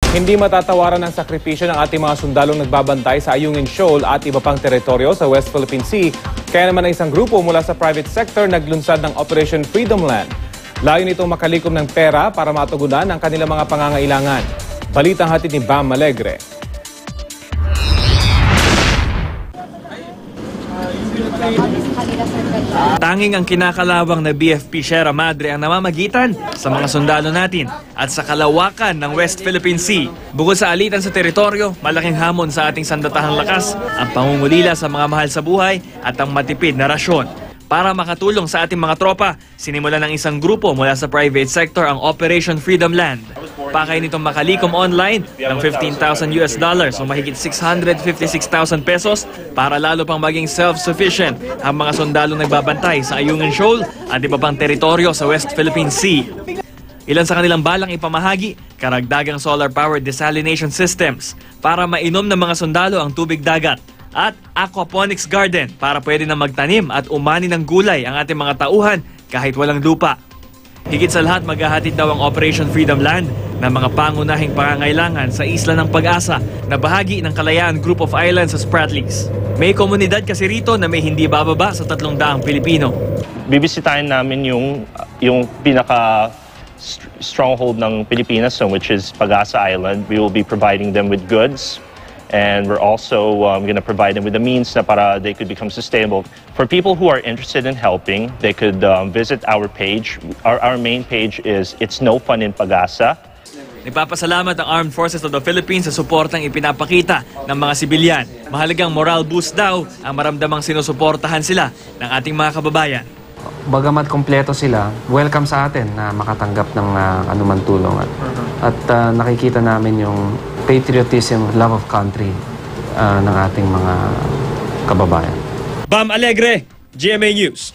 Hindi matatawaran ng sakripisyo ng ating mga sundalong nagbabantay sa Ayungin Shoal at iba pang teritoryo sa West Philippine Sea. Kaya naman ang isang grupo mula sa private sector naglunsad ng Operation Freedom Land. Layo nitong makalikom ng pera para matugunan ang kanilang mga pangangailangan. Balitang hatid ni Bam Alegre. Tanging ang kinakalawang na BFP Sierra Madre ang namamagitan sa mga sundalo natin at sa kalawakan ng West Philippine Sea. Bukod sa alitan sa teritoryo, malaking hamon sa ating sandatahang lakas ang pangungulila sa mga mahal sa buhay at ang matipid na rasyon. Para makatulong sa ating mga tropa, sinimulan ng isang grupo mula sa private sector ang Operation Freedom Land. Pakay nitong makalikom online ng $15,000 o mahigit 656,000 pesos para lalo pang maging self-sufficient ang mga sundalong nagbabantay sa Ayungin Shoal at iba pang teritoryo sa West Philippine Sea. Ilan sa kanilang balang ipamahagi, karagdagang solar-powered desalination systems para mainom ng mga sundalo ang tubig dagat at aquaponics garden para pwede na magtanim at umani ng gulay ang ating mga tauhan kahit walang lupa. Higit sa lahat, maghahatid daw ang Operation Freedom Land ng mga pangunahing pangangailangan sa Isla ng Pag-asa na bahagi ng Kalayaan Group of Islands sa Spratlys. May komunidad kasi rito na may hindi bababa sa 300 Pilipino. Bibisitahin namin yung pinaka stronghold ng Pilipinas, which is Pag-asa Island. We will be providing them with goods. And we're also going to provide them with the means na para they could become sustainable. For people who are interested in helping, they could visit our page. Our main page is It's No Fun in Pag-asa. Nagpapasalamat ang Armed Forces of the Philippines sa suportang ipinapakita ng mga sibilyan. Mahalagang moral boost daw ang maramdamang sinusuportahan sila ng ating mga kababayan. Bagamat kompleto sila, welcome sa atin na makatanggap ng anuman tulong. At nakikita namin yung patriotism, love of country ng ating mga kababayan. Bam Alegre, GMA News.